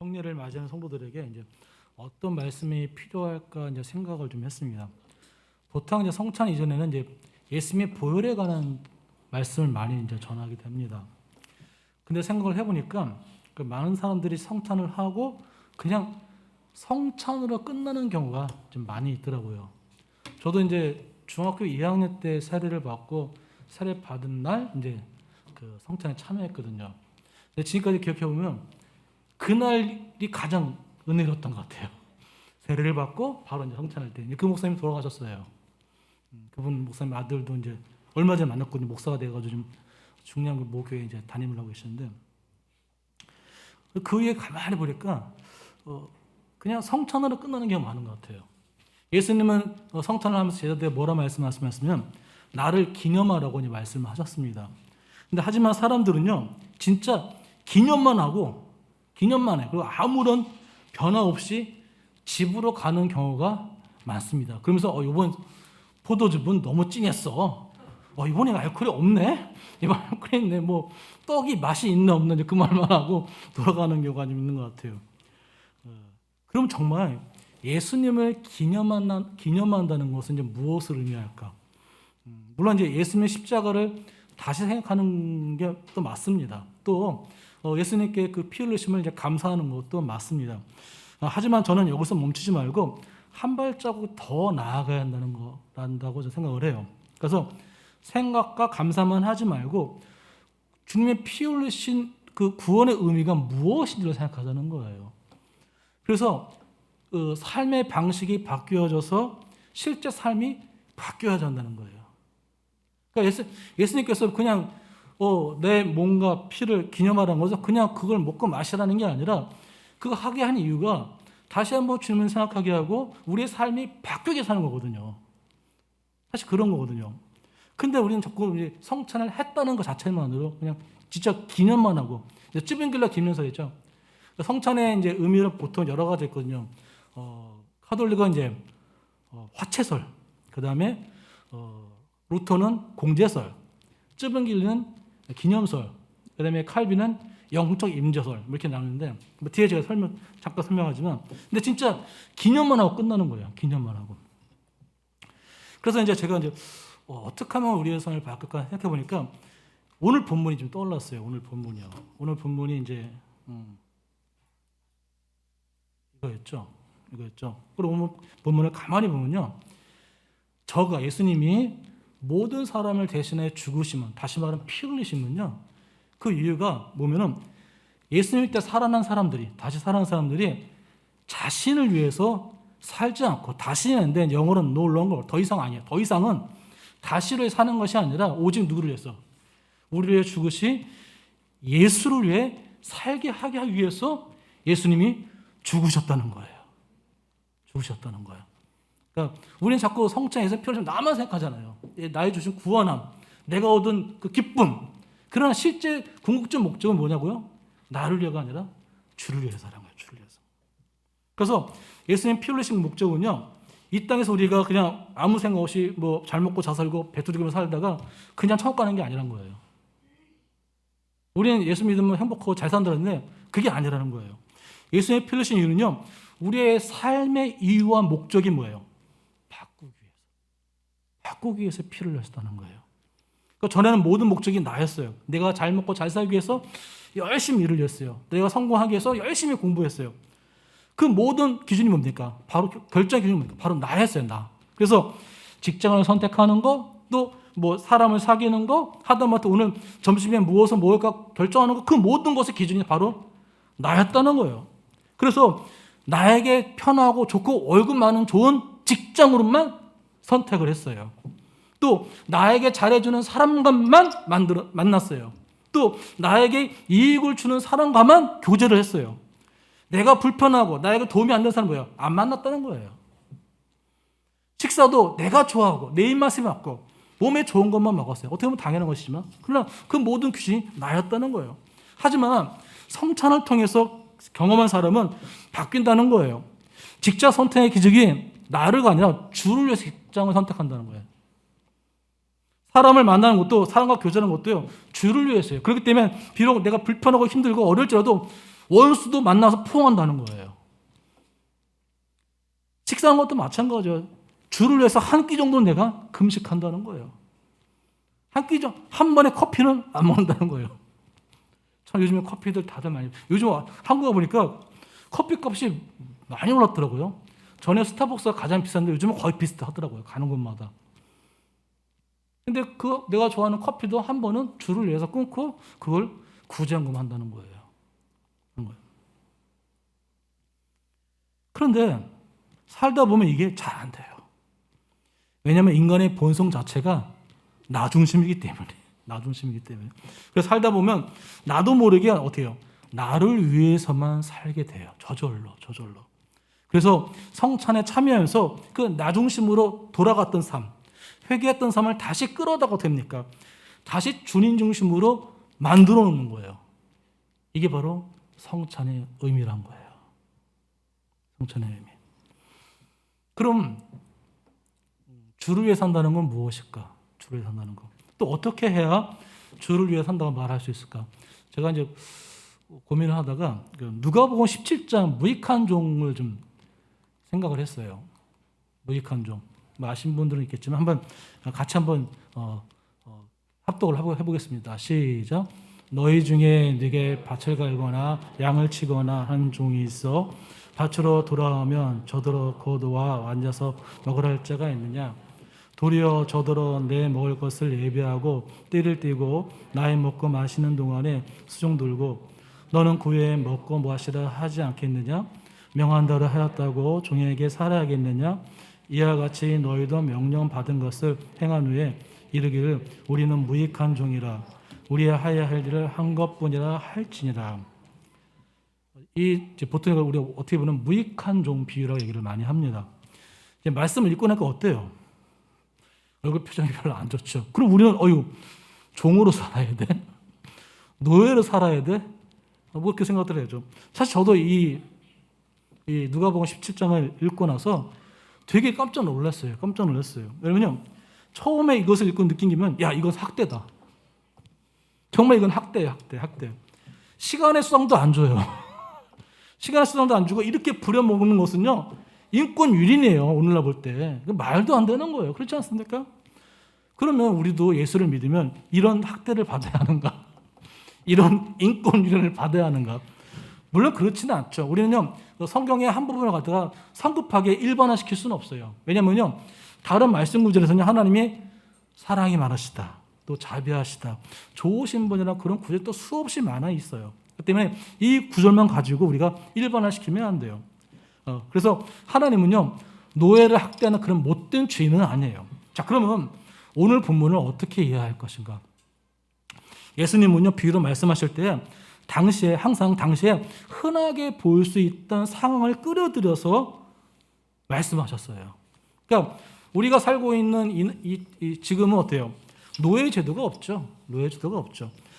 성례를 맞이하는 성도들에게 이제 어떤 말씀이 필요할까 이제 생각을 좀 했습니다. 보통 이제 성찬 이전에는 이제 예수님의 보혈에 관한 말씀을 많이 이제 전하게 됩니다. 근데 생각을 해보니까 그 많은 사람들이 성찬을 하고 그냥 성찬으로 끝나는 경우가 좀 많이 있더라고요. 저도 이제 중학교 2학년 때 세례를 받고 세례 받은 날 이제 그 성찬에 참여했거든요. 근데 지금까지 기억해 보면 그날이 가장 은혜로웠던 것 같아요. 세례를 받고 바로 이제 성찬할 때 그 목사님 돌아가셨어요. 그분 목사님 아들도 이제 얼마 전에 만났거든요. 목사가 돼가지고 좀 중량 모교에 이제 담임을 하고 계시는데 그 위에 가만히 보니까 그냥 성찬으로 끝나는 경우가 많은 것 같아요. 예수님은 성찬을 하면서 제자들에게 뭐라 말씀하시면 나를 기념하라고 말씀을 하셨습니다. 근데 하지만 사람들은요 진짜 기념만 해. 그리고 아무런 변화 없이 집으로 가는 경우가 많습니다. 그러면서 이번 포도즙은 너무 진했어. 이번에 알코올이 없네. 이번 알코올이 있네. 뭐 떡이 맛이 있나 없나 그 말만 하고 돌아가는 경우가 좀 있는 것 같아요. 그럼 정말 예수님을 기념한다는 것은 이제 무엇을 의미할까? 물론 이제 예수님의 십자가를 다시 생각하는 게 또 맞습니다. 또 예수님께 그 피 흘리심을 이제 감사하는 것도 맞습니다. 하지만 저는 여기서 멈추지 말고 한 발자국 더 나아가야 한다고 생각을 해요. 그래서 생각과 감사만 하지 말고 주님의 피 흘리신 그 구원의 의미가 무엇인지를 생각하자는 거예요. 그래서 삶의 방식이 바뀌어져서 실제 삶이 바뀌어야 한다는 거예요. 그러니까 예수님께서 그냥 내 몸과 피를 기념하라는 거죠. 그냥 그걸 먹고 마시라는 게 아니라 그거 하게 한 이유가 다시 한번 주님을 생각하게 하고 우리의 삶이 바뀌게 사는 거거든요. 사실 그런 거거든요. 근데 우리는 자꾸 이제 성찬을 했다는 것 자체만으로 그냥 진짜 기념만 하고 찌빙길라 기념사였죠. 성찬의 이제 의미는 보통 여러 가지 있거든요. 카톨릭은 이제 화채설, 그 다음에 루터는 공제설, 찌빙길리는 기념설, 그 다음에 칼빈은 영적 임재설 이렇게 나누는데 뒤에 제가 잠깐 설명하지만 근데 진짜 기념만 하고 끝나는 거예요. 기념만 하고. 그래서 이제 제가 이제 어떻게 하면 우리의 삶을 바꿀까 생각해 보니까 오늘 본문이 좀 떠올랐어요. 오늘 본문이요. 오늘 본문이 이제 이거였죠. 그리고 오늘 본문을 가만히 보면요. 저가 예수님이 모든 사람을 대신해 죽으시면 다시 말하면 피 흘리시면요. 그 이유가 뭐냐면 예수님 때 살아난 사람들이 자신을 위해서 살지 않고 다시는 영어로는 no longer 더 이상 아니에요. 더 이상은 다시를 사는 것이 아니라 오직 누구를 위해서 우리를 위해 죽으시 예수를 위해 살게 하기 위해서 예수님이 죽으셨다는 거예요. 그러니까 우리는 자꾸 성찬에서 표현을 나만 생각하잖아요. 나의 주신 구원함, 내가 얻은 그 기쁨. 그러나 실제 궁극적 목적은 뭐냐고요? 나를 위해가 아니라 주를 위해서라는 거예요. 주를 위해서. 그래서 예수님 피 흘리신 목적은요. 이 땅에서 우리가 그냥 아무 생각 없이 뭐 잘 먹고 잘 살고 배투지기만 살다가 그냥 천국 가는 게 아니란 거예요. 우리는 예수 믿으면 행복하고 잘 산다는데 그게 아니라는 거예요. 예수님의 피 흘리신 이유는요. 우리의 삶의 이유와 목적이 뭐예요? 바꾸기 위해서 피를 흘렸다는 거예요. 그러니까 전에는 모든 목적이 나였어요. 내가 잘 먹고 잘 살기 위해서 열심히 일을 했어요. 내가 성공하기 위해서 열심히 공부했어요. 그 모든 기준이 뭡니까? 바로 결정 기준이 뭡니까? 바로 나였어요. 나. 그래서 직장을 선택하는 거, 또 뭐 사람을 사귀는 거, 하다못해 오늘 점심에 무엇을 먹을까 결정하는 거, 그 모든 것의 기준이 바로 나였다는 거예요. 그래서 나에게 편하고 좋고 월급 많은 좋은 직장으로만 선택을 했어요. 또 나에게 잘해주는 사람과만 만났어요. 또 나에게 이익을 주는 사람과만 교제를 했어요. 내가 불편하고 나에게 도움이 안 되는 사람 뭐예요? 안 만났다는 거예요. 식사도 내가 좋아하고 내 입맛에 맞고 몸에 좋은 것만 먹었어요. 어떻게 보면 당연한 것이지만 그러나 그 모든 규칙이 나였다는 거예요. 하지만 성찬을 통해서 경험한 사람은 바뀐다는 거예요. 직장 선택의 기적이 나를가 아니라 주를 위해서 직장을 선택한다는 거예요. 사람을 만나는 것도 사람과 교제하는 것도요. 주를 위해서요. 그렇기 때문에 비록 내가 불편하고 힘들고 어려울지라도 원수도 만나서 포옹한다는 거예요. 식사하는 것도 마찬가지죠. 주를 위해서 한 끼 정도는 내가 금식한다는 거예요. 한 번에 커피는 안 먹는다는 거예요. 참 요즘에 커피들 다들 많이, 요즘 한국에 보니까 커피 값이 많이 올랐더라고요. 전에 스타벅스가 가장 비싼데 요즘은 거의 비슷하더라고요. 가는 곳마다. 근데 내가 좋아하는 커피도 한 번은 주를 위해서 끊고 그걸 구제한금한다는 거예요. 그런데 살다 보면 이게 잘 안 돼요. 왜냐하면 인간의 본성 자체가 나 중심이기 때문에. 그래서 살다 보면 나도 모르게 어떻게 해요? 나를 위해서만 살게 돼요. 저절로. 그래서 성찬에 참여하면서 그 나 중심으로 돌아갔던 삶, 회개했던 삶을 다시 끌어다가 됩니까? 다시 주님 중심으로 만들어 놓는 거예요. 이게 바로 성찬의 의미란 거예요. 성찬의 의미. 그럼 주를 위해 산다는 건 무엇일까? 주를 위해 산다는 거. 또 어떻게 해야 주를 위해 산다고 말할 수 있을까? 제가 이제 고민을 하다가 누가복음 17장 무익한 종을 좀 생각을 했어요. 무익한 종. 아신 분들은 있겠지만 같이 한번 합독을 해보겠습니다. 시작. 너희 중에 네게 밭을 갈거나 양을 치거나 한 종이 있어 밭으로 돌아오면 저더러 거두와 앉아서 먹으라 할 자가 있느냐? 도리어 저더러 내 먹을 것을 예비하고 띠를 띠고 나의 먹고 마시는 동안에 수종 들고 너는 그 후에 먹고 마시라 하지 않겠느냐? 명한다를 하였다고 종에게 살아야겠느냐? 이와 같이 너희도 명령 받은 것을 행한 후에 이르기를 우리는 무익한 종이라 우리의 하여야 할 일을 한 것뿐이라 할지니라. 보통 우리 어떻게 보면 무익한 종 비유라고 얘기를 많이 합니다. 말씀을 읽고 나니까 어때요? 얼굴 표정이 별로 안 좋죠. 그럼 우리는 종으로 살아야 돼? 노예로 살아야 돼? 뭐 그렇게 생각을 해야죠. 사실 저도 이 누가복음 17장을 읽고 나서 되게 깜짝 놀랐어요. 왜냐면 처음에 이것을 읽고 느낀 게면 이건 학대다. 정말 이건 학대예요. 학대. 시간의 수당도 안 줘요. 시간의 수당도 안 주고 이렇게 부려먹는 것은요. 인권 유린이에요. 오늘날 볼 때. 말도 안 되는 거예요. 그렇지 않습니까? 그러면 우리도 예수를 믿으면 이런 학대를 받아야 하는가? 이런 인권 유린을 받아야 하는가? 물론 그렇지는 않죠. 우리는요. 성경의 한 부분을 갖다가 성급하게 일반화시킬 수는 없어요. 왜냐면요. 다른 말씀 구절에서는 하나님이 사랑이 많으시다. 또 자비하시다. 좋으신 분이라 그런 구절이 또 수없이 많아 있어요. 그렇기 때문에 이 구절만 가지고 우리가 일반화시키면 안 돼요. 그래서 하나님은요. 노예를 학대하는 그런 못된 주인은 아니에요. 자, 그러면 오늘 본문을 어떻게 이해할 것인가? 예수님은요. 비유로 말씀하실 때 항상 당시에 흔하게 보일 수 있던 상황을 끌어들여서 말씀하셨어요. 그러니까 우리가 살고 있는 지금은 어때요? 노예제도가 없죠.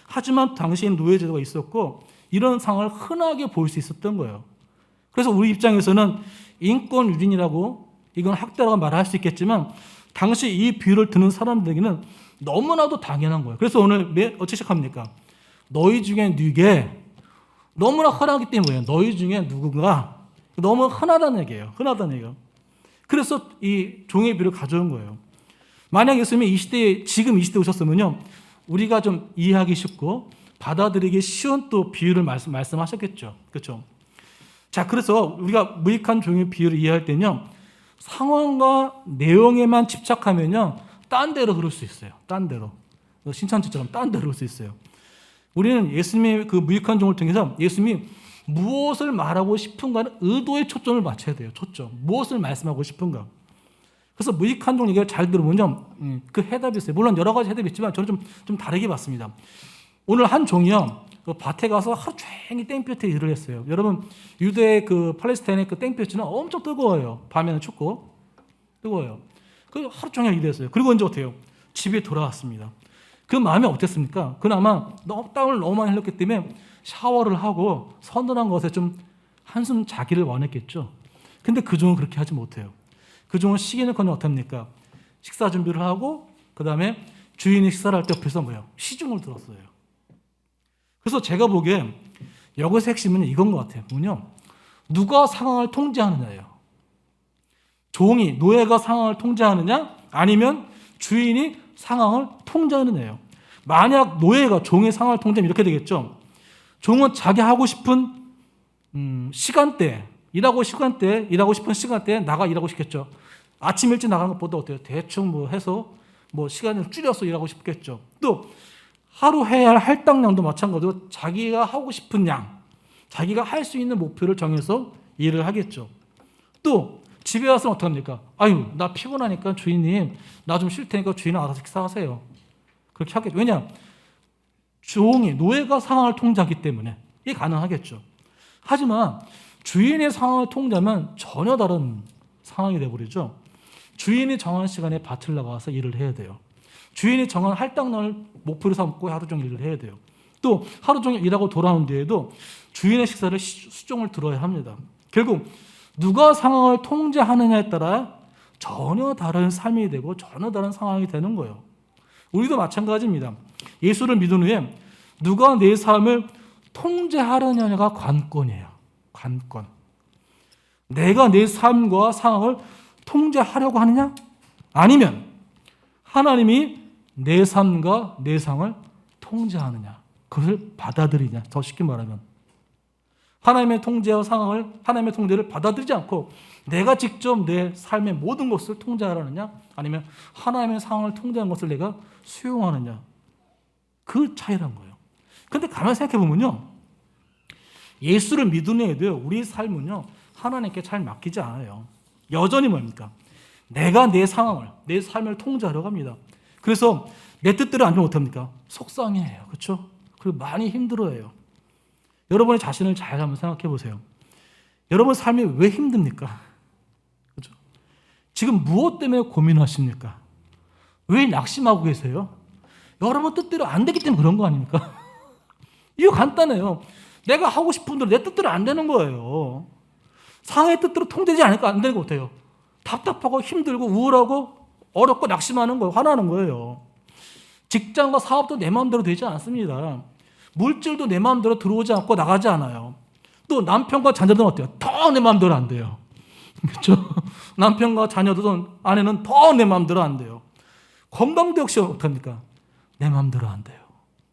하지만 당시엔 노예제도가 있었고 이런 상황을 흔하게 볼 수 있었던 거예요. 그래서 우리 입장에서는 인권 유린이라고 이건 학대라고 말할 수 있겠지만 당시 이 비유를 듣는 사람들에게는 너무나도 당연한 거예요. 그래서 오늘 어떻게 시작합니까? 너희 중에 네게 너무나 흔하기 때문에 너희 중에 누군가 너무 흔하다는 얘기예요. 그래서 이 종의 비유를 가져온 거예요. 만약 예수님이 지금 이 시대에 오셨으면요. 우리가 좀 이해하기 쉽고 받아들이기 쉬운 또 비유를 말씀하셨겠죠. 그렇죠? 자, 그래서 우리가 무익한 종의 비유를 이해할 때는요. 상황과 내용에만 집착하면요. 딴 데로 흐를 수 있어요. 딴 데로. 신천지처럼 딴 데로 흐를 수 있어요. 우리는 예수님의 그 무익한 종을 통해서 예수님이 무엇을 말하고 싶은가는 의도에 초점을 맞춰야 돼요. 무엇을 말씀하고 싶은가. 그래서 무익한 종 얘기를 잘 들어보면 그 해답이 있어요. 물론 여러 가지 해답이 있지만 저는 좀 다르게 봤습니다. 오늘 한 종이요. 그 밭에 가서 하루 종일 땡볕에 일을 했어요. 여러분 유대 팔레스타인의 그 땡볕은 엄청 뜨거워요. 밤에는 춥고 뜨거워요. 그 하루 종일 일했어요. 그리고 이제 어때요? 집에 돌아왔습니다. 그 마음이 어땠습니까? 그나마 땀을 너무 많이 흘렸기 때문에 샤워를 하고 서늘한 것에 좀 한숨 자기를 원했겠죠. 근데 그 종은 그렇게 하지 못해요. 그 종은 시기는커녕 어떻습니까? 식사 준비를 하고 그 다음에 주인이 식사를 할 때 옆에서 시중을 들었어요. 그래서 제가 보기에 여기서 핵심은 이건 것 같아요. 뭐냐? 누가 상황을 통제하느냐예요. 종이, 노예가 상황을 통제하느냐? 아니면 주인이 상황을 통제하느냐예요. 만약 노예가 종의 상황을 통제하면 이렇게 되겠죠. 종은 자기 하고 싶은 시간대, 일하고 싶은 시간대에 나가 일하고 싶겠죠. 아침 일찍 나가는 것보다 어때요? 대충 뭐 해서 뭐 시간을 줄여서 일하고 싶겠죠. 또 하루 해야 할 할당량도 마찬가지로 자기가 하고 싶은 양, 자기가 할 수 있는 목표를 정해서 일을 하겠죠. 또 집에 와서 어떡합니까? 아유, 나 피곤하니까 주인님, 나 좀 쉴 테니까 주인은 알아서 식사하세요. 그렇게 하겠죠. 왜냐? 종이, 노예가 상황을 통제하기 때문에 이게 가능하겠죠. 하지만 주인의 상황을 통제하면 전혀 다른 상황이 되어버리죠. 주인이 정한 시간에 밭을 나가서 일을 해야 돼요. 주인이 정한 할당량을 목표로 삼고 하루 종일 일을 해야 돼요. 또 하루 종일 일하고 돌아온 뒤에도 주인의 식사를 수종을 들어야 합니다. 결국 누가 상황을 통제하느냐에 따라 전혀 다른 삶이 되고 전혀 다른 상황이 되는 거예요. 우리도 마찬가지입니다. 예수를 믿은 후에 누가 내 삶을 통제하느냐가 관건이에요. 관건. 내가 내 삶과 상황을 통제하려고 하느냐? 아니면 하나님이 내 삶과 내 상을 통제하느냐? 그것을 받아들이냐? 더 쉽게 말하면 하나님의 통제와 상황을, 하나님의 통제를 받아들이지 않고 내가 직접 내 삶의 모든 것을 통제하느냐? 아니면 하나님의 상황을 통제하는 것을 내가 수용하느냐? 그 차이란 거예요. 그런데 가만히 생각해 보면요, 예수를 믿은 후에도 우리 삶은요 하나님께 잘 맡기지 않아요. 여전히 뭡니까? 내가 내 상황을, 내 삶을 통제하려고 합니다. 그래서 내 뜻대로 안 못합니까? 속상해해요. 그렇죠? 그리고 많이 힘들어해요. 여러분의 자신을 잘 한번 생각해 보세요. 여러분 삶이 왜 힘듭니까? 그렇죠? 지금 무엇 때문에 고민하십니까? 왜 낙심하고 계세요? 여러분 뜻대로 안 되기 때문에 그런 거 아닙니까? 이거 간단해요. 내가 하고 싶은 대로 내 뜻대로 안 되는 거예요. 상의 뜻대로 통되지 않으니까 안 되는 거 같아요. 답답하고 힘들고 우울하고 어렵고 낙심하는 거예요. 화나는 거예요. 직장과 사업도 내 마음대로 되지 않습니다. 물질도 내 마음대로 들어오지 않고 나가지 않아요. 또 남편과 자녀들은 어때요? 더 내 마음대로 안 돼요. 그렇죠? 남편과 자녀들은, 아내는 더 내 마음대로 안 돼요. 건강도 역시 어떡합니까? 내 마음대로 안 돼요.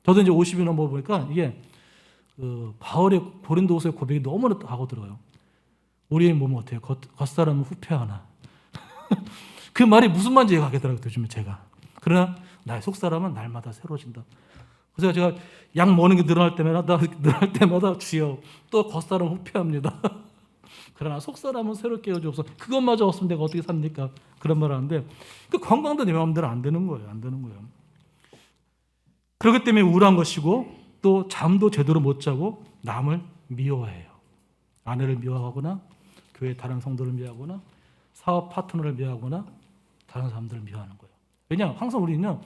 저도 이제 50이 넘어보니까 이게 바울의 고린도후서의 고백이 너무나 하고 들어요. 우리의 몸은 어때요? 겉사람은 후패하나. 그 말이 무슨 말인지 이해가 가겠더라고요. 요즘에 제가. 그러나 나의 속사람은 날마다 새로워진다. 그래서 제가 약 먹는 게 늘어날 때마다 주여 또 겉사람은 후패합니다. 그러나 속사람은 새롭게 해주옵소서. 그것마저 없으면 내가 어떻게 삽니까? 그런 말을 하는데 그 건강도 내 마음대로 안 되는 거예요. 안 되는 거예요. 그렇기 때문에 우울한 것이고 또 잠도 제대로 못 자고 남을 미워해요. 아내를 미워하거나 교회 다른 성도를 미워하거나 사업 파트너를 미워하거나 다른 사람들을 미워하는 거예요. 왜냐? 항상 우리는요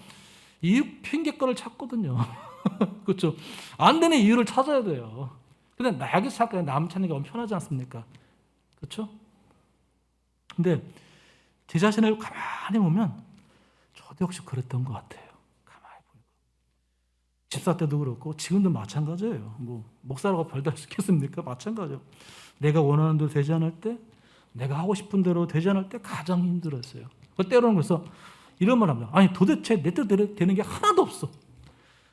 이유 핑계거리를 찾거든요. 그렇죠? 안 되는 이유를 찾아야 돼요. 근데 나에게 찾고 남 찾는 게 엄청 편하지 않습니까? 그렇죠? 근데 제 자신을 가만히 보면 저도 역시 그랬던 것 같아요. 가만히 보니까 집사 때도 그렇고 지금도 마찬가지예요. 뭐 목사라고 별다를 수 있겠습니까? 마찬가지예요. 내가 원하는 대로 되지 않을 때, 내가 하고 싶은 대로 되지 않을 때 가장 힘들었어요. 때로는 그래서 이런 말 합니다. 아니 도대체 내 뜻대로 되는 게 하나도 없어.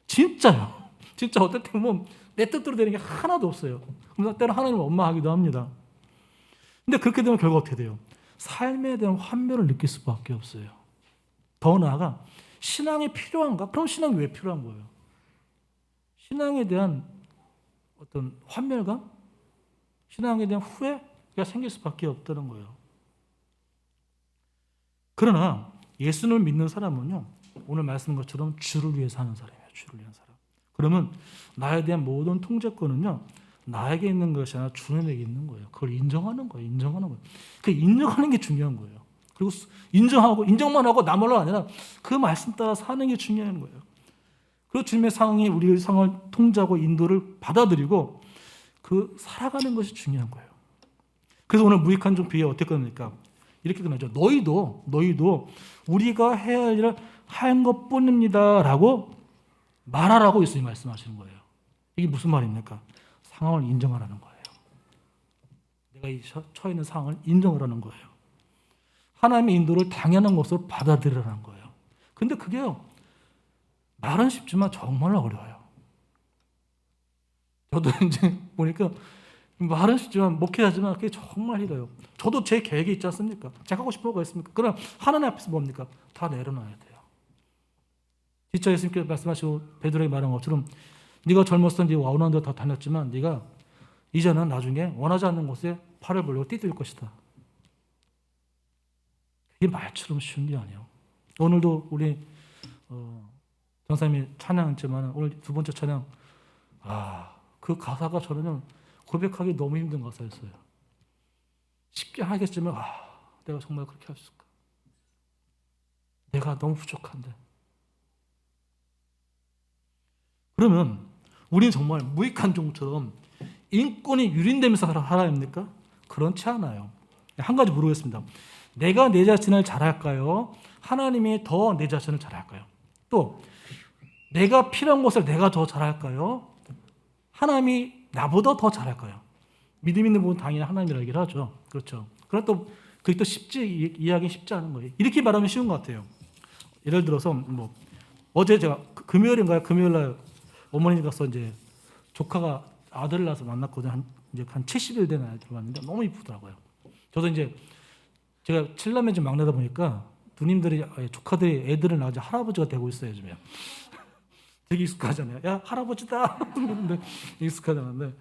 진짜요. 진짜 어떨 때 보면 내 뜻대로 되는 게 하나도 없어요. 그래서 때로 하나님을 원망하기도 합니다. 근데 그렇게 되면 결국 어떻게 돼요? 삶에 대한 환멸을 느낄 수밖에 없어요. 더 나아가 신앙이 필요한가? 그럼 신앙이 왜 필요한 거예요? 신앙에 대한 어떤 환멸감? 신앙에 대한 후회가 생길 수밖에 없다는 거예요. 그러나 예수를 믿는 사람은요, 오늘 말씀한 것처럼 주를 위해 사는 사람이에요. 주를 위한 사람. 그러면 나에 대한 모든 통제권은요, 나에게 있는 것이 아니라 주님에게 있는 거예요. 그걸 인정하는 거예요. 인정하는 거예요. 그 인정하는 게 중요한 거예요. 그리고 인정하고 인정만 하고 나말로 아니라 그 말씀 따라 사는 게 중요한 거예요. 그리고 주님의 상황이 우리의 상황을 통제하고 인도를 받아들이고 그 살아가는 것이 중요한 거예요. 그래서 오늘 무익한 종 비유 어떻게 끝납니까? 이렇게 끝나죠. 너희도 우리가 해야 할 일을 한 것뿐입니다라고 말하라고 예수님이 말씀하시는 거예요. 이게 무슨 말입니까? 상황을 인정하라는 거예요. 내가 이 처해 있는 상황을 인정하라는 거예요. 하나님의 인도를 당연한 것으로 받아들이라는 거예요. 근데 그게요, 말은 쉽지만 정말 어려워요. 저도 이제 보니까 말은 쉽지만 목회하지만 그게 정말 힘들어요. 저도 제 계획이 있지 않습니까? 제가 하고 싶은 거가 있습니까? 그럼 하나님 앞에서 뭡니까? 다 내려놔야 돼요. 진짜 예수님께서 말씀하시고 베드로에게 말한 것처럼 네가 젊었을 때 네가 원하는 데 다 다녔지만 네가 이제는 나중에 원하지 않는 곳에 팔을 벌리고 뛰들 것이다. 이게 말처럼 쉬운 게 아니에요. 오늘도 우리 전사님이 찬양했지만 오늘 두 번째 찬양, 그 가사가 저는 고백하기 너무 힘든 가사였어요. 쉽게 하겠지만 내가 정말 그렇게 할 수 있을까? 내가 너무 부족한데. 그러면 우리는 정말 무익한 종처럼 인권이 유린되면서 하라 합니까? 그렇지 않아요. 한 가지 물어보겠습니다. 내가 내 자신을 잘할까요? 하나님이 더 내 자신을 잘할까요? 또 내가 필요한 것을 내가 더 잘할까요? 하나님이 나보다 더 잘할까요? 믿음 있는 분은 당연히 하나님이라고 얘기를 하죠. 그렇죠. 그러나 또 그게 또 이해하기 쉽지 않은 거예요. 이렇게 말하면 쉬운 것 같아요. 예를 들어서 어제 제가 금요일인가요? 금요일날 어머니 가서 이제 조카가 아들을 낳아서 만났거든요. 이제 한 70일 된 아이들 봤는데 너무 이쁘더라고요. 저도 이제 제가 7남매 중 막내다 보니까 누님들이 조카들이 애들을 낳아서 할아버지가 되고 있어요, 요즘에. 되게 익숙하잖아요. 야, 할아버지다. 그런데 익숙하잖아요.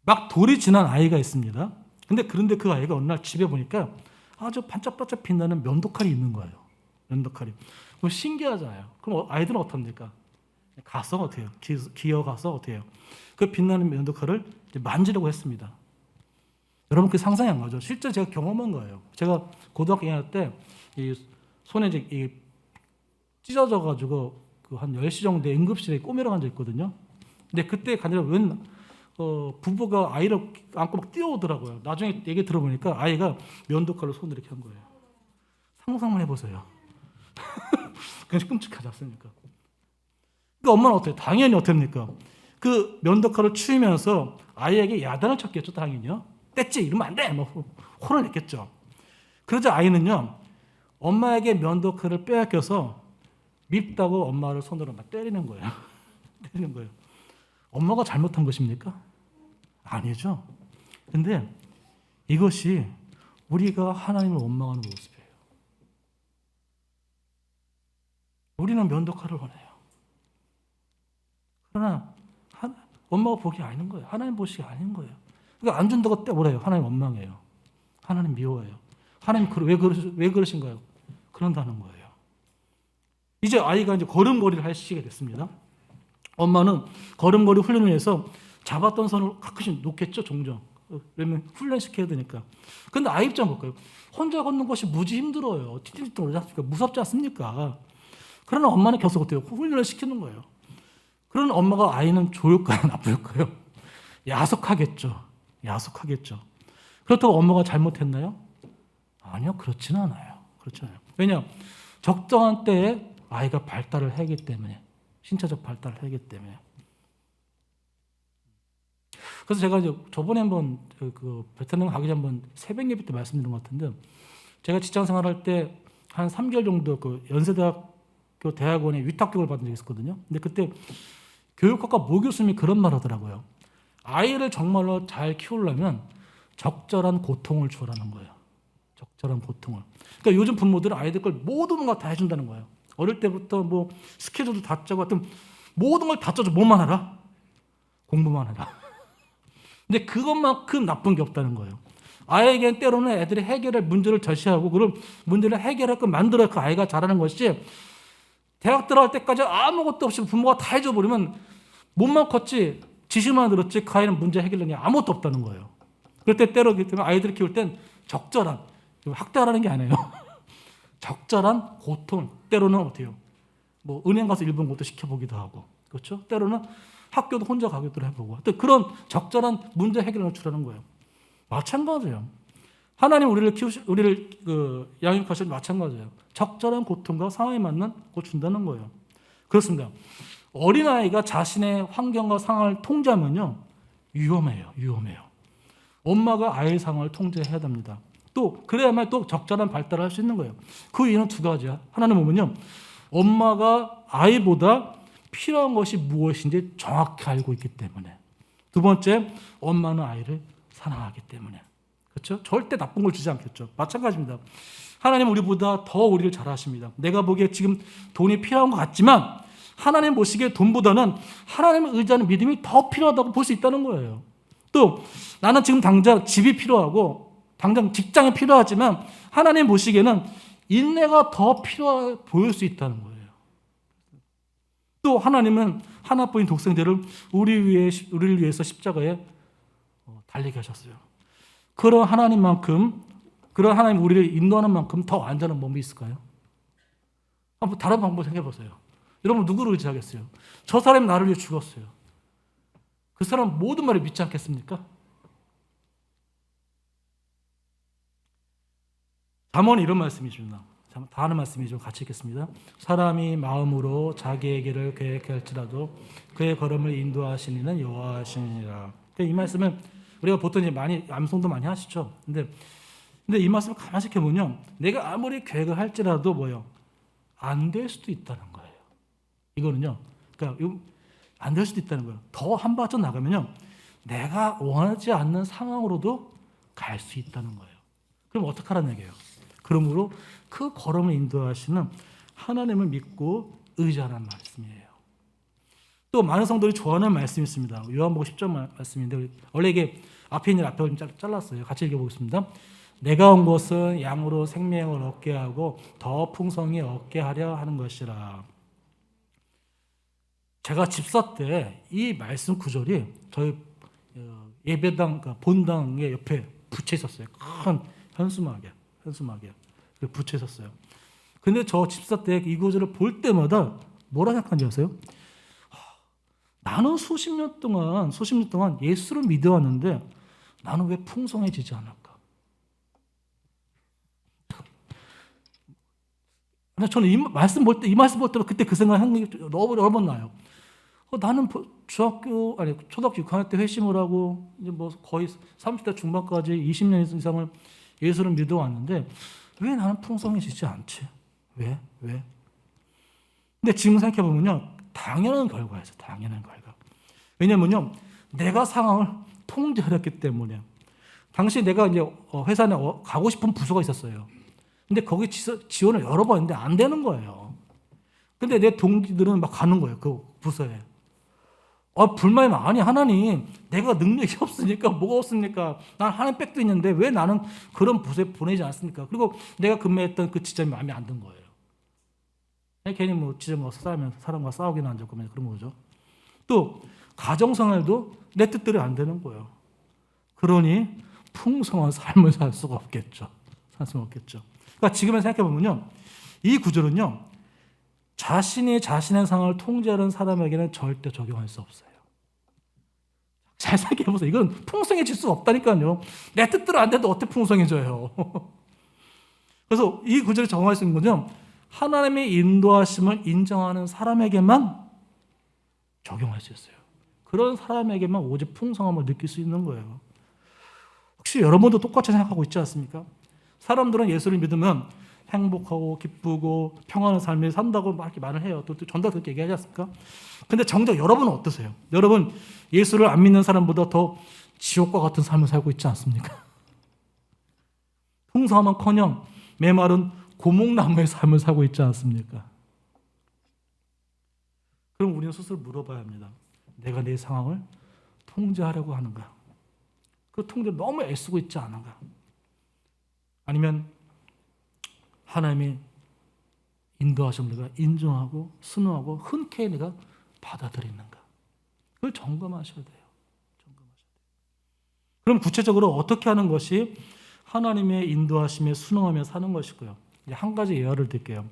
막 돌이 지난 아이가 있습니다. 그런데 그 아이가 어느 날 집에 보니까 아주 반짝반짝 빛나는 면도칼이 있는 거예요. 면도칼이. 그럼 신기하잖아요. 그럼 아이들은 어떡합니까? 가서 어떻게 해요? 기어가서 어떻게 해요? 그 빛나는 면도칼을 이제 만지려고 했습니다. 여러분 그 상상이 안 가죠? 실제 제가 경험한 거예요. 제가 고등학교 2학년 때 이 손에 이제 찢어져 가지고 그 한 10시 정도에 응급실에 꼬매러 간 적 있거든요. 근데 그때 가니라 부부가 아이를 안고 막 뛰어오더라고요. 나중에 얘기 들어보니까 아이가 면도칼로 손을 이렇게 한 거예요. 상상만 해보세요. 그냥 끔찍하지 않습니까? 그러니까 엄마는 어때요? 당연히 어떻습니까? 그 면도칼을 추이면서 아이에게 야단을 쳤겠죠, 당연히요. 뗐지? 이러면 안 돼! 혼을 냈겠죠. 그러자 아이는요, 엄마에게 면도칼을 빼앗겨서 밉다고 엄마를 손으로 막 때리는 거예요. 때리는 거예요. 엄마가 잘못한 것입니까? 아니죠. 근데 이것이 우리가 하나님을 원망하는 모습이에요. 우리는 면도칼을 원해요. 그러나 엄마가 보기 아닌 거예요. 하나님 보시기 아닌 거예요. 그러니까 안 준다고 뭐래요? 하나님 원망해요. 하나님 미워해요. 하나님 왜 그러신가요? 그런다는 거예요. 이제 아이가 이제 걸음걸이를 할 시기가 됐습니다. 엄마는 걸음걸이 훈련을 해서 잡았던 손을 가끔씩 놓겠죠, 종종. 왜냐면 훈련시켜야 되니까. 근데 아이 입장 볼까요? 혼자 걷는 것이 무지 힘들어요. 띠띠띠 오르지 무섭지 않습니까? 그러나 엄마는 계속 어때요? 훈련을 시키는 거예요. 그런 엄마가 아이는 좋을까요? 나쁠까요? 야속하겠죠. 야속하겠죠. 그렇다고 엄마가 잘못했나요? 아니요, 그렇지는 않아요. 그렇지 않아요. 왜냐? 적정한 때에 아이가 발달을 하기 때문에, 신체적 발달을 하기 때문에. 그래서 제가 이제 저번에 한번 그 베트남 가기 전 한번 새벽 예배 때 말씀드린 것 같은데, 제가 직장 생활할 때 한 3개월 정도 그 연세대학교 대학원에 위탁 교육을 받은 적이 있었거든요. 근데 그때 교육학과 모 교수님이 그런 말 하더라고요. 아이를 정말로 잘 키우려면 적절한 고통을 주라는 거예요. 적절한 고통을. 그러니까 요즘 부모들은 아이들 걸 모든 걸 다 해준다는 거예요. 어릴 때부터 뭐 스케줄도 다 짜고 하여튼 모든 걸 다 짜줘. 뭐만 하라? 공부만 하라. 근데 그것만큼 나쁜 게 없다는 거예요. 아이에겐 때로는 애들이 해결할 문제를 제시하고 그런 문제를 해결하고 만들어야 그 아이가 잘하는 것이, 대학 들어갈 때까지 아무것도 없이 부모가 다 해줘버리면 몸만 컸지 지시만 들었지 그 아이는 문제 해결력이 아무것도 없다는 거예요. 그럴 때 때문에 아이들을 키울 땐 적절한, 학대하라는 게 아니에요. 적절한 고통, 때로는 어때요? 뭐 은행 가서 일본 것도 시켜보기도 하고, 그렇죠? 때로는 학교도 혼자 가기도 해보고, 또 그런 적절한 문제 해결을 주라는 거예요. 마찬가지예요. 하나님 우리를 양육하실 마찬가지예요. 적절한 고통과 상황에 맞는 거 준다는 거예요. 그렇습니다. 어린아이가 자신의 환경과 상황을 통제하면요, 위험해요. 엄마가 아이의 상황을 통제해야 됩니다. 또 그래야만 또 적절한 발달을 할 수 있는 거예요. 그 이유는 두 가지야. 하나는 보면요, 엄마가 아이보다 필요한 것이 무엇인지 정확히 알고 있기 때문에. 두 번째, 엄마는 아이를 사랑하기 때문에. 그렇죠? 절대 나쁜 걸 주지 않겠죠. 마찬가지입니다. 하나님은 우리보다 더 우리를 잘 아십니다. 내가 보기에 지금 돈이 필요한 것 같지만 하나님 보시기에 돈보다는 하나님을 의지하는 믿음이 더 필요하다고 볼 수 있다는 거예요. 또 나는 지금 당장 집이 필요하고 당장 직장이 필요하지만 하나님 보시기에는 인내가 더 필요해 보일 수 있다는 거예요. 또 하나님은 하나뿐인 독생자를 우리를 위해서 십자가에 달리게 하셨어요. 그런 하나님 우리를 인도하는 만큼 더 안전한 몸이 있을까요? 한번 다른 방법 생각해 보세요. 여러분 누구를 의지하겠어요? 저 사람이 나를 위해 죽었어요. 그 사람 모든 말을 믿지 않겠습니까? 잠언 이런 말씀이십니다. 다 하는 말씀이 좀 같이 읽겠습니다. 사람이 마음으로 자기의 길을 계획할지라도 그의 걸음을 인도하시니는 여호와시니라. 이 말씀은 우리가 보통 이제 많이 암송도 많이 하시죠. 근데 이 말씀을 가만히 생각해보면 내가 아무리 계획을 할지라도 뭐요? 안 될 수도 있다는 거예요. 이거는요. 그러니까 안 될 수도 있다는 거예요. 더 한 발짝 나가면요. 내가 원하지 않는 상황으로도 갈 수 있다는 거예요. 그럼 어떡하라는 얘기예요? 그러므로 그 걸음을 인도하시는 하나님을 믿고 의지하라는 말씀이에요. 또 많은 성도들이 좋아하는 말씀이 있습니다. 요한복음 10장 말씀인데 원래 이게 앞에 있는 앞에 좀 잘랐어요. 같이 읽어보겠습니다. 내가 온 것은 양으로 생명을 얻게 하고 더 풍성히 얻게 하려 하는 것이라. 제가 집사 때 이 말씀 구절이 저희 예배당 본당의 옆에 붙여 있었어요. 큰 현수막에 붙여 있었어요. 근데 저 집사 때 이 구절을 볼 때마다 뭐라 생각하는지 아세요? 나는 수십 년 동안 예수를 믿어왔는데 나는 왜 풍성해지지 않을까? 저는 이 말씀 볼 때 그때 그 생각이 여러 번 나요. 나는 초등학교 6학년 때 회심을 하고 이제 뭐 거의 30대 중반까지 20년 이상을 예수를 믿어왔는데 왜 나는 풍성해지지 않지? 왜? 근데 지금 생각해 보면요, 당연한 결과예요. 당연한 결과. 왜냐면요, 내가 상황을 통제하였기 때문에. 당시 내가 이제 회사 내 가고 싶은 부서가 있었어요. 근데 거기 지원을 여러 번 했는데 안 되는 거예요. 근데 내 동기들은 막 가는 거예요. 그 부서에. 불만이 많이 하나님, 내가 능력이 없으니까 뭐가 없습니까? 난 하는 백도 있는데 왜 나는 그런 부서에 보내지 않습니까? 그리고 내가 근무했던 그 지점이 마음에 안 든 거예요. 괜히 뭐 지점과 사람과 싸우기는 앉았고 그런 거죠. 또 가정생활도 내 뜻대로 안 되는 거예요. 그러니 풍성한 삶을 살 수가 없겠죠. 그러니까 지금에 생각해 보면요, 이 구절은요, 자신이 자신의 상황을 통제하는 사람에게는 절대 적용할 수 없어요. 잘 생각해 보세요. 이건 풍성해질 수 없다니까요. 내 뜻대로 안 돼도 어떻게 풍성해져요? 그래서 이 구절을 적용할 수 있는 건요, 하나님의 인도하심을 인정하는 사람에게만 적용할 수 있어요. 그런 사람에게만 오직 풍성함을 느낄 수 있는 거예요. 혹시 여러분도 똑같이 생각하고 있지 않습니까? 사람들은 예수를 믿으면 행복하고 기쁘고 평안한 삶을 산다고 막 이렇게 말을 해요. 또 전다 그렇게 얘기하지 않습니까? 근데 정작 여러분은 어떠세요? 여러분 예수를 안 믿는 사람보다 더 지옥과 같은 삶을 살고 있지 않습니까? 풍성함은커녕 메마른 고목나무의 삶을 살고 있지 않습니까? 그럼 우리는 스스로 물어봐야 합니다. 내가 내 상황을 통제하려고 하는가? 그 통제를 너무 애쓰고 있지 않은가? 아니면 하나님의 인도하심을 내가 인정하고 순응하고 흔쾌히 내가 받아들이는가? 그걸 점검하셔야 돼요. 그럼 구체적으로 어떻게 하는 것이 하나님의 인도하심에 순응하며 사는 것이고요. 이제 한 가지 예화를 드릴게요.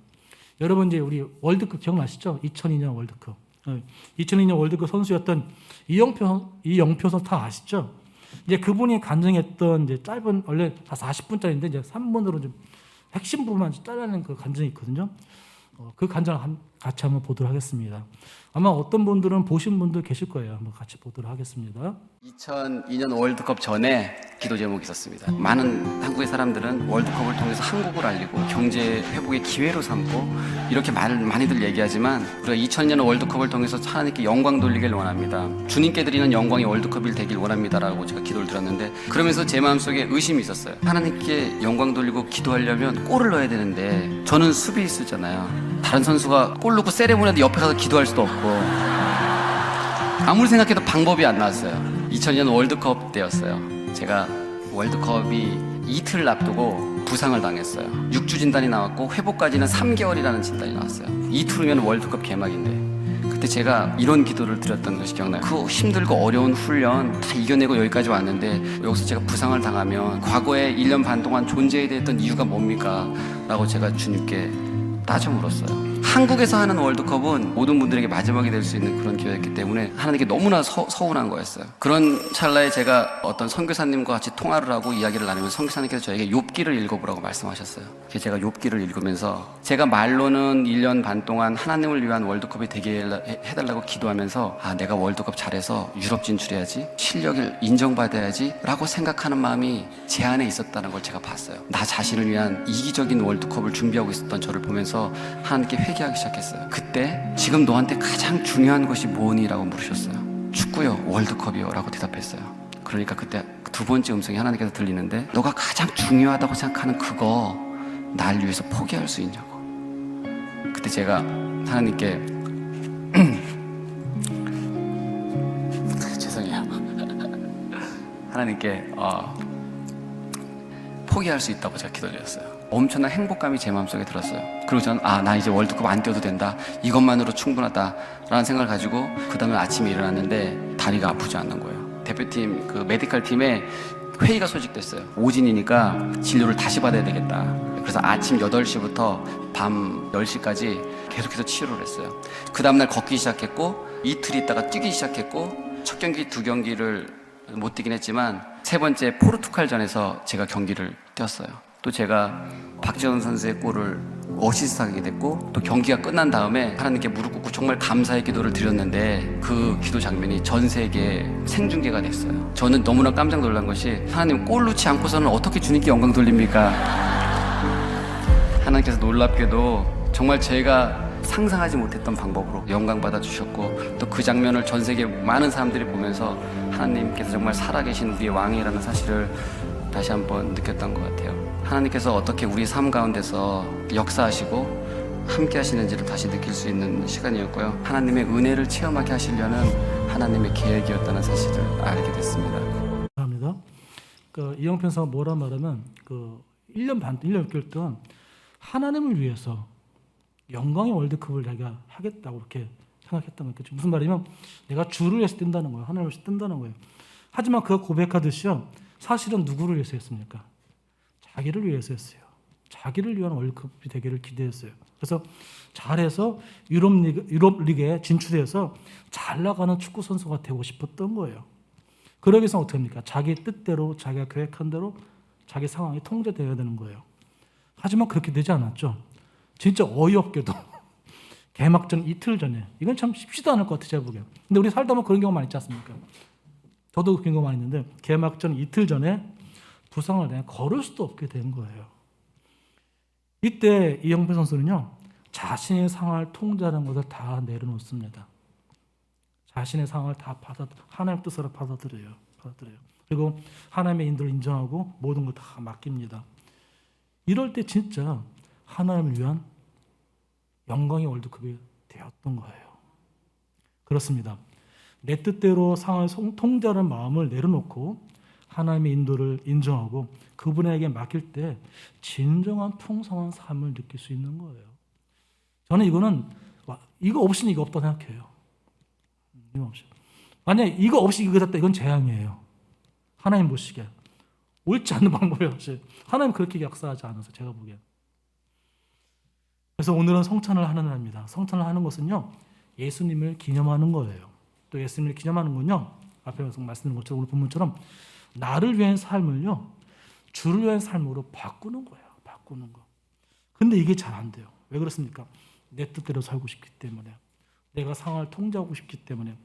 여러분 이제 우리 월드컵 기억나시죠? 2002년 월드컵. 2002년 월드컵 선수였던 이영표 선수 다 아시죠? 이제 그분이 간증했던 이제 짧은 원래 다 40분짜리인데 이제 3분으로 좀 핵심 부분만 잘라낸 그 간증이 있거든요. 그 간증을 같이 한번 보도록 하겠습니다. 아마 어떤 분들은 보신 분들 계실 거예요. 한번 같이 보도록 하겠습니다. 2002년 월드컵 전에 기도 제목이 있었습니다. 많은 한국의 사람들은 월드컵을 통해서 한국을 알리고 경제 회복의 기회로 삼고 이렇게 많이들 얘기하지만 우리가 2002년 월드컵을 통해서 하나님께 영광 돌리길 원합니다. 주님께 드리는 영광이 월드컵이 되길 원합니다라고 제가 기도를 드렸는데, 그러면서 제 마음속에 의심이 있었어요. 하나님께 영광 돌리고 기도하려면 골을 넣어야 되는데 저는 수비수잖아요. 다른 선수가 골 넣고 세레모니에도 옆에 가서 기도할 수도 없고 아무리 생각해도 방법이 안 나왔어요. 2002년 월드컵 때였어요. 제가 월드컵이 이틀 앞두고 부상을 당했어요. 6주 진단이 나왔고 회복까지는 3개월이라는 진단이 나왔어요. 이틀 후면 월드컵 개막인데, 그때 제가 이런 기도를 드렸던 것이 기억나요. 그 힘들고 어려운 훈련 다 이겨내고 여기까지 왔는데 여기서 제가 부상을 당하면 과거에 1년 반 동안 존재해야 됐던 이유가 뭡니까? 라고 제가 주님께 따져 물었어요. 한국에서 하는 월드컵은 모든 분들에게 마지막이 될 수 있는 그런 기회였기 때문에 하나님께 너무나 서운한 거였어요. 그런 찰나에 제가 어떤 선교사님과 같이 통화를 하고 이야기를 나누면 선교사님께서 저에게 욥기를 읽어보라고 말씀하셨어요. 그래서 제가 욥기를 읽으면서 제가 말로는 1년 반 동안 하나님을 위한 월드컵이 되게 해달라고 기도하면서 내가 월드컵 잘해서 유럽 진출해야지, 실력을 인정받아야지 라고 생각하는 마음이 제 안에 있었다는 걸 제가 봤어요. 나 자신을 위한 이기적인 월드컵을 준비하고 있었던 저를 보면서 하나님께 회개하기 시작했어요. 그때 지금 너한테 가장 중요한 것이 뭐니? 라고 물으셨어요. 축구요, 월드컵이요 라고 대답했어요. 그러니까 그때 두 번째 음성이 하나님께서 들리는데, 너가 가장 중요하다고 생각하는 그거 날 위해서 포기할 수 있냐고. 그때 제가 하나님께 죄송해요. 하나님께 포기할 수 있다고 제가 기도드렸어요. 엄청난 행복감이 제 마음속에 들었어요. 그리고 저는 나 이제 월드컵 안 뛰어도 된다, 이것만으로 충분하다라는 생각을 가지고 그 다음에 아침에 일어났는데 다리가 아프지 않는 거예요. 대표팀 그 메디컬 팀에 회의가 소집됐어요. 오진이니까 진료를 다시 받아야 되겠다. 그래서 아침 8시부터 밤 10시까지 계속해서 치료를 했어요. 그 다음날 걷기 시작했고, 이틀 있다가 뛰기 시작했고, 첫 경기, 두 경기를 못 뛰긴 했지만 세 번째 포르투갈전에서 제가 경기를 뛰었어요. 또 제가 박지원 선수의 골을 어시스트하게 됐고, 또 경기가 끝난 다음에 하나님께 무릎 꿇고 정말 감사의 기도를 드렸는데 그 기도 장면이 전 세계에 생중계가 됐어요. 저는 너무나 깜짝 놀란 것이, 하나님 골 넣지 않고서는 어떻게 주님께 영광 돌립니까? 하나님께서 놀랍게도 정말 제가 상상하지 못했던 방법으로 영광 받아주셨고, 또 그 장면을 전 세계 많은 사람들이 보면서 하나님께서 정말 살아계신 우리의 왕이라는 사실을 다시 한번 느꼈던 것 같아요. 하나님께서 어떻게 우리 삶 가운데서 역사하시고 함께 하시는지를 다시 느낄 수 있는 시간이었고요. 하나님의 은혜를 체험하게 하시려는 하나님의 계획이었다는 사실을 알게 됐습니다. 감사합니다. 이영편 사가 뭐라 말하면 1년 반, 1년 6개월 동안 하나님을 위해서 영광의 월드컵을 내가 하겠다고 그렇게 생각했던 거예요. 무슨 말이냐면 내가 주를 위해서 뛴다는 거예요. 하나님을 위해서 뛴다는 거예요. 하지만 그가 고백하듯이요, 사실은 누구를 위해서 했습니까? 자기를 위해서 했어요. 자기를 위한 월드컵이 되기를 기대했어요. 그래서 잘해서 유럽 리그에 진출해서 잘 나가는 축구 선수가 되고 싶었던 거예요. 그러기 위해서 어떻게 합니까? 자기 뜻대로, 자기가 계획한 대로 자기 상황이 통제되어야 되는 거예요. 하지만 그렇게 되지 않았죠. 진짜 어이없게도 개막전 이틀 전에, 이건 참 쉽지도 않을 것 같아요, 제가 보기엔. 근데 우리 살다 보면 그런 경우 많이 있지 않습니까? 저도 그런 경우 많이 있는데, 개막전 이틀 전에 부상을 내가 걸을 수도 없게 된 거예요. 이때 이영표 선수는요, 자신의 상황을 통제하는 것을 다 내려놓습니다. 자신의 상황을 다 하나님의 뜻으로 받아들여요. 그리고 하나님의 인도를 인정하고 모든 걸 다 맡깁니다. 이럴 때 진짜 하나님을 위한 영광의 월드컵이 되었던 거예요. 그렇습니다. 내 뜻대로 상황을 통제하는 마음을 내려놓고 하나님의 인도를 인정하고 그분에게 맡길 때 진정한 풍성한 삶을 느낄 수 있는 거예요. 저는 이거 없이는 이거 없다고 생각해요. 이거 없이. 만약에 이거 없이 이거 됐다, 이건 재앙이에요. 하나님 보시기에 옳지 않는 방법이에요. 사실 하나님 그렇게 역사하지 않아서 제가 보기엔. 그래서 오늘은 성찬을 하는 날입니다. 성찬을 하는 것은요, 예수님을 기념하는 거예요. 또 예수님을 기념하는 건요, 앞에 말씀드린 것처럼 오늘 본문처럼 나를 위한 삶을요, 주를 위한 삶으로 바꾸는 거예요. 바꾸는 거. 근데 이게 잘 안 돼요. 왜 그렇습니까? 내 뜻대로 살고 싶기 때문에, 내가 상황을 통제하고 싶기 때문에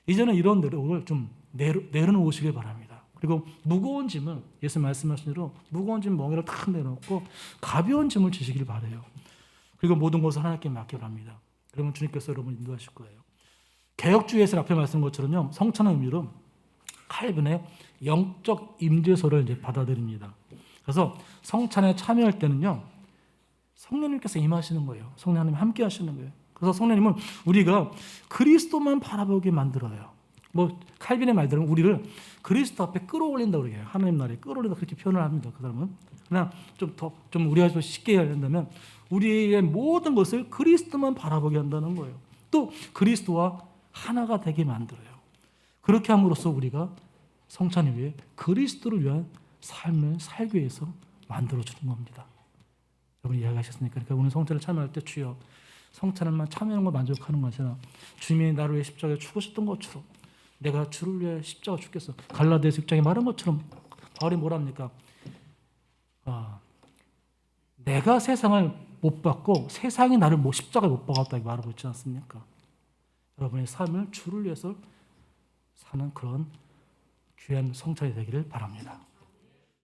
이제는 이런 노력을 좀 내려놓으시길 바랍니다. 그리고 무거운 짐을, 예수 말씀하신 대로 무거운 짐 멍에를 탁 내놓고 가벼운 짐을 지시길 바라요. 그리고 모든 것을 하나님께 맡기를 합니다. 그러면 주님께서 여러분 인도하실 거예요. 개혁주의에서 앞에 말씀한 것처럼요, 성찬의 의미로 칼빈의 영적 임재소를 이제 받아들입니다. 그래서 성찬에 참여할 때는요, 성령님께서 임하시는 거예요. 성령님 함께 하시는 거예요. 그래서 성령님은 우리가 그리스도만 바라보게 만들어요. 뭐 칼빈의 말대로 우리를 그리스도 앞에 끌어올린다고 그래요. 하나님 나라에 끌어올린다 그렇게 표현을 합니다. 그 사람은 그냥 좀 우리가 좀 쉽게 한다면 우리의 모든 것을 그리스도만 바라보게 한다는 거예요. 또 그리스도와 하나가 되게 만들어요. 그렇게 함으로써 우리가 성찬을 위해 그리스도를 위한 삶을 살기 위해서 만들어주는 겁니다. 여러분 이해하셨습니까? 그러니까 오늘 성찬을 참여할 때 주여 성찬을만 참여하는 걸 만족하는 것이 아니라 주님이 나를 위해 십자가에 죽으셨던 것처럼 내가 주를 위해 십자가 죽겠어. 갈라디아서 6장에 말한 것처럼 바울이 뭐랍니까? 내가 세상을 못 받고 세상이 나를 십자가에 못 박았다고 말하고 있지 않습니까? 여러분의 삶을 주를 위해서 사는 그런 귀한 성찬이 되기를 바랍니다.